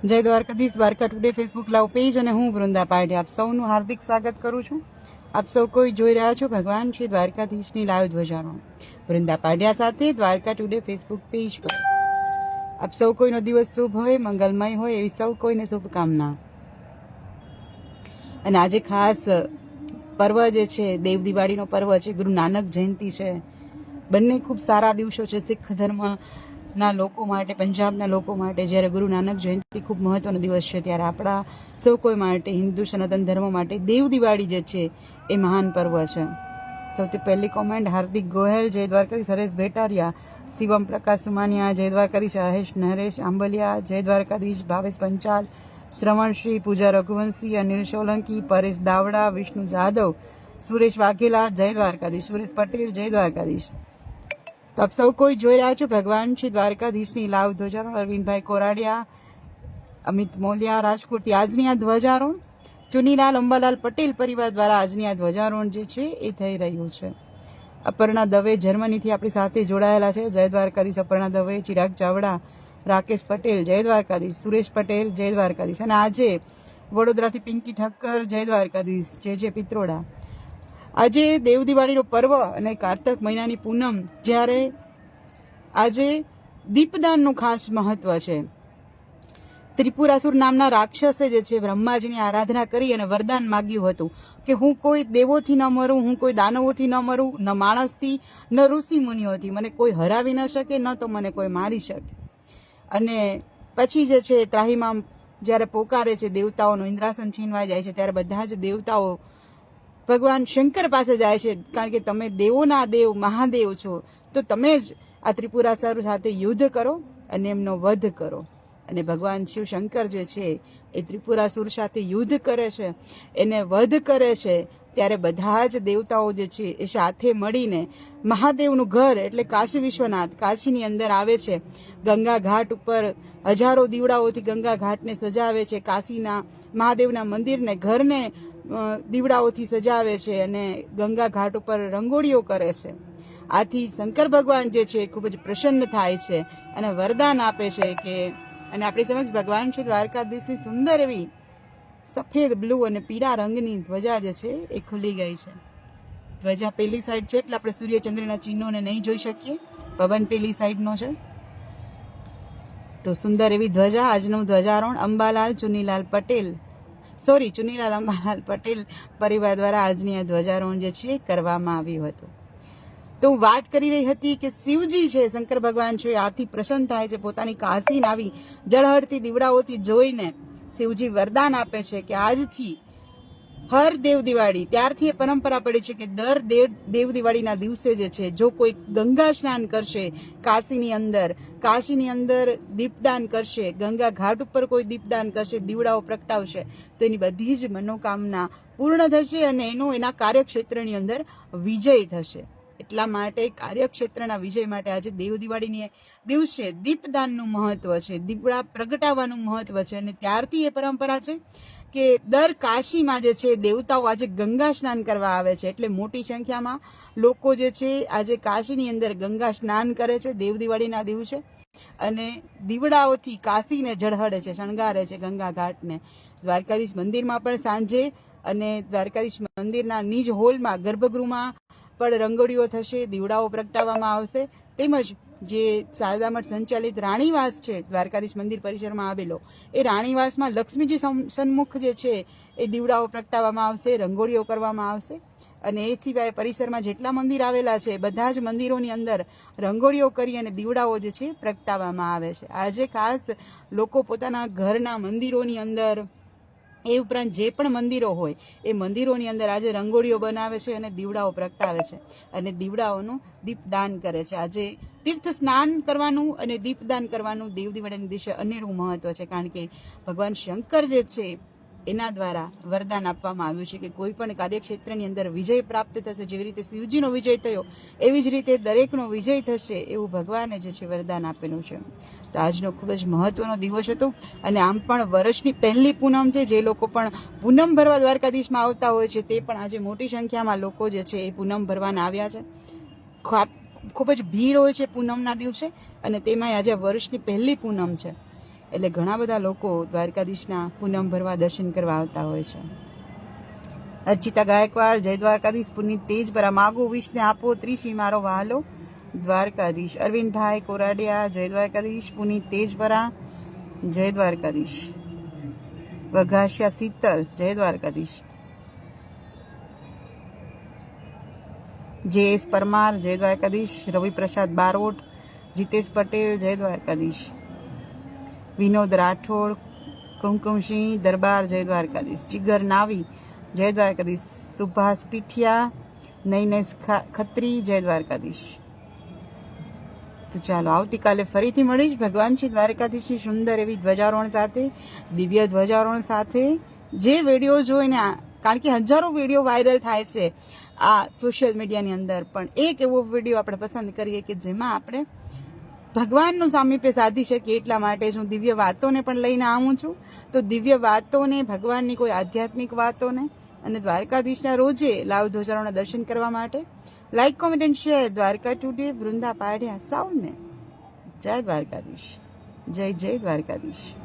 જય Dwarkadhish. Dwarka today Facebook live page અને હું વૃંદા પારડી આપ સૌનું હાર્દિક સ્વાગત કરું છું. આપ સૌ કોઈ જોઈ રહ્યા છો ભગવાન શ્રી દ્વારકાધીશની લાઈવ ધ્વજારોહણ વૃંદા પાડ્યા સાથે દ્વારકા ટુડે ફેસબુક પેજ પર. આપ સૌ કોઈનો દિવસ શુભ હોય, મંગલમય હોય એવી સૌ કોઈને શુભકામના. અને આજે ખાસ પર્વ જે છે દેવ દિવાળીનો પર્વ છે, ગુરુ નાનક જયંતિ છે. બંને ખૂબ સારા દિવસો છે શીખ ધર્મના લોકો માટે, પંજાબના લોકો માટે. જ્યારે ગુરુ નાનક જયંતિ ખૂબ મહત્વનો દિવસ છે, ત્યારે આપણા સૌ કોઈ માટે, હિન્દુ સનાતન ધર્મ માટે દેવ દિવાળી જે છે એ મહાન પર્વ છે. સૌથી પહેલી કોમેન્ટ હાર્દિક ગોહેલ, જય દ્વારકાધીશ. હરેશ ભેટારિયા, શિવમ પ્રકાશ સુમાનિયા, જય દ્વારકાધીશ. આહેશ નરેશ આંબલિયા, જય દ્વારકાધીશ. ભાવેશ પંચાલ, શ્રવણશ્રી, પૂજા રઘુવંશી, અનિલ સોલંકી, પરેશ દાવડા, વિષ્ણુ જાદવ, સુરેશ વાઘેલા, જય દ્વારકાધીશ. સુરેશ પટેલ, જય દ્વારકાધીશ. તો આપ સૌ કોઈ જોઈ રહ્યા છો ભગવાન શ્રી દ્વારકાધીશની લાવ ધ્વજારોહણ. અરવિંદભાઈ કોરાડિયા, અમિત મોલિયા રાજકોટથી આજની આ ધ્વજારોહણ ચુનીલાલ અંબાલાલ પટેલ પરિવાર દ્વારા આજની આ ધ્વજારોહણ જે છે એ થઈ રહ્યું છે. અપર્ણા દવે જર્મનીથી આપણી સાથે જોડાયેલા છે, જય દ્વારકાધીશ. અપર્ણા દવે, ચિરાગ ચાવડા, રાકેશ પટેલ, જય દ્વારકાધીશ. સુરેશ પટેલ, જય દ્વારકાધીશ. અને આજે વડોદરાથી પિંકી ઠક્કર, જય દ્વારકાધીશ. જે પિત્રોડા. આજે દેવ દિવાળીનો પર્વ અને કારતક મહિનાની પૂનમ, જ્યારે આજે દીપદાનનું ખાસ મહત્વ છે. ત્રિપુરાસુર નામના રાક્ષસે જે છે બ્રહ્માજીની આરાધના કરી અને વરદાન માગ્યું હતું કે હું કોઈ દેવોથી ન મરું, હું કોઈ દાનવોથી ન મરું, ન માણસથી, ન ઋષિ મુનિઓથી. મને કોઈ હરાવી ન શકે, ન તો મને કોઈ મારી શકે. અને પછી જે છે ત્રાહિમામ જ્યારે પોકારે છે દેવતાઓનું ઇન્દ્રાસન છીનવાઈ જાય છે, ત્યારે બધા જ દેવતાઓ ભગવાન શંકર પાસે જાય છે, કારણ કે તમે દેવોના દેવ મહાદેવ છો, તો તમે જ આ ત્રિપુરાસુર સાથે યુદ્ધ કરો અને એમનો વધ કરો. અને ભગવાન શિવ શંકર જે છે એ ત્રિપુરાસુર સાથે યુદ્ધ કરે છે, એને વધ કરે છે. ત્યારે બધા જ દેવતાઓ જે છે એ સાથે મળીને મહાદેવનું ઘર એટલે કાશી વિશ્વનાથ, કાશીની અંદર આવે છે. ગંગા ઘાટ ઉપર હજારો દીવડાઓથી ગંગા ઘાટને સજાવે છે. કાશીના મહાદેવના મંદિરને, ઘરને દીવડાઓથી સજાવે છે અને ગંગા ઘાટ ઉપર રંગોળીઓ કરે છે. આથી શંકર ભગવાન જે છે ખૂબ જ પ્રસન્ન થાય છે અને વરદાન આપે છે કે, અને આપણી સમક્ષ ભગવાન શ્રી દ્વારકાધીશની સુંદર એવી સફેદ, બ્લુ અને પીળા રંગની ધ્વજા જે છે એ ખુલી ગઈ છે. ધ્વજા પેલી સાઈડ છે એટલે આપણે સૂર્યચંદ્રના ચિહ્નોને નહીં જોઈ શકીએ. પવન પેલી સાઈડનો છે. તો સુંદર એવી ધ્વજા. આજનું ધ્વજારોહણ અંબાલાલ ચુનીલાલ અંબાલાલ પટેલ પરિવાર દ્વારા આજની આ ધ્વજારોહણ જે છે કરવામાં આવ્યું હતું. તો હું વાત કરી રહી હતી કે શિવજી છે, શંકર ભગવાન છે, આથી પ્રસન્ન થાય છે. પોતાની કાશીને આવી જળહળતી દીવડાઓથી જોઈને શિવજી વરદાન આપે છે કે આજથી હર દેવ દિવાળી, ત્યારથી એ પરંપરા પડી છે કે દર દેવ દિવાળીના દિવસે જે છે જો કોઈ ગંગા સ્નાન કરશે, કાશીની અંદર દીપદાન કરશે, ગંગા ઘાટ ઉપર કોઈ દીપદાન કરશે, દીવડાઓ પ્રગટાવશે, તો એની બધી જ મનોકામના પૂર્ણ થશે અને એના કાર્યક્ષેત્રની અંદર વિજય થશે. એટલા માટે કાર્યક્ષેત્રના વિજય માટે આજે દેવ દિવાળીની દિવસે દીપદાનનું મહત્વ છે, દીવડા પ્રગટાવવાનું મહત્વ છે. અને ત્યારથી એ પરંપરા છે કે દર કાશીમાં જે છે દેવતાઓ આજે ગંગા સ્નાન કરવા આવે છે. એટલે મોટી સંખ્યામાં લોકો જે છે આજે કાશીની અંદર ગંગા સ્નાન કરે છે દેવ દિવાળીના દિવસે, અને દીવડાઓથી કાશીને ઝળહળે છે, શણગારે છે ગંગા ઘાટને. દ્વારકાધીશ મંદિરમાં પણ સાંજે અને દ્વારકાધીશ મંદિરના નિજ હોલમાં, ગર્ભગૃહમાં પણ રંગોળીઓ થશે, દીવડાઓ પ્રગટાવવામાં આવશે. તેમજ જે શારદામઠ સંચાલિત રાણીવાસ છે દ્વારકાધીશ મંદિર પરિસરમાં આવેલો, એ રાણીવાસમાં લક્ષ્મીજી સન્મુખ જે છે એ દીવડાઓ પ્રગટાવવામાં આવશે, રંગોળીઓ કરવામાં આવશે. અને એ સિવાય પરિસરમાં જેટલા મંદિર આવેલા છે બધા જ મંદિરોની અંદર રંગોળીઓ કરી અને દીવડાઓ જે છે પ્રગટાવવામાં આવે છે. આજે ખાસ લોકો પોતાના ઘરના મંદિરોની અંદર, એ ઉપરાંત જે પણ મંદિરો હોય એ મંદિરોની અંદર આજે રંગોળીઓ બનાવે છે અને દીવડાઓ પ્રગટાવે છે અને દીવડાઓનું દીપદાન કરે છે. આજે તીર્થ સ્નાન કરવાનું અને દીપદાન કરવાનું દેવ દિવાળીના દિવસે અનેરું મહત્વ છે, કારણ કે ભગવાન શંકર જે છે એના દ્વારા વરદાન આપવામાં આવ્યું છે કે કોઈ પણ કાર્યક્ષેત્રની અંદર વિજય પ્રાપ્ત થશે. જેવી રીતે શિવજીનો વિજય થયો એવી જ રીતે દરેકનો વિજય થશે, એવું ભગવાને જે છે વરદાન આપેલું છે. તો આજનો ખૂબ જ મહત્વનો દિવસ હતો. અને આમ પણ વર્ષની પહેલી પૂનમ છે. જે લોકો પણ પૂનમ ભરવા દ્વારકાધીશમાં આવતા હોય છે તે પણ આજે મોટી સંખ્યામાં લોકો જે છે એ પૂનમ ભરવાના આવ્યા છે. ખૂબ જ ભીડ હોય છે પૂનમના દિવસે, અને તેમાંય આજે વર્ષની પહેલી પૂનમ છે. એટલે ઘણા બધા લોકો દ્વારકાધીશના પૂનમ ભરવા દર્શન કરવા આવતા હોય છે. અર્ચિતા ગાયકવાડ, જય દ્વારકાધીશ. પુનિત તેજપરા, માગો વિશને આપો ત્રિશી મારો વહાલો દ્વારકાધીશ. અરવિંદભાઈ કોરાડિયા, જય દ્વારકાધીશ. પુનિત તેજપરા, જય દ્વારકાધીશ. વઘાસિયા શીતલ, જય દ્વારકાધીશ. જે.એસ. પરમાર, જય દ્વારકાધીશ. રવિપ્રસાદ બારોટ, જીતેશ પટેલ, જય દ્વારકાધીશ. વિનોદ રાઠોડ, કુમકુમસિંહ દરબાર, જય દ્વારકાધીશ. જીગર નાવી, જય દ્વારકાધીશ. સુભાષ પીઠિયા, નૈનેશ ખત્રી, જય દ્વારકાધીશ. તો ચાલો આવતીકાલે ફરીથી મળીશ ભગવાન શ્રી દ્વારકાધીશની સુંદર એવી ધ્વજારોહણ સાથે, દિવ્ય ધ્વજારોહણ સાથે. જે વિડીયો જોઈને, કારણ કે હજારો વિડીયો વાયરલ થાય છે આ સોશિયલ મીડિયાની અંદર, પણ એક એવો વિડીયો આપણે પસંદ કરીએ કે જેમાં આપણે ભગવાનનું સામીપ્ય સાધી શકીએ. એટલા માટે હું દિવ્ય વાતોને પણ લઈને આવું છું. તો દિવ્ય વાતોને, ભગવાનની કોઈ આધ્યાત્મિક વાતોને અને દ્વારકાધીશના રોજે લાવ ધ્વજારોહણના દર્શન કરવા માટે like, comment and share. Dwarka today, Vrinda પાડ્યા સૌને જય દ્વારકાધીશ. જય જય દ્વારકાધીશ.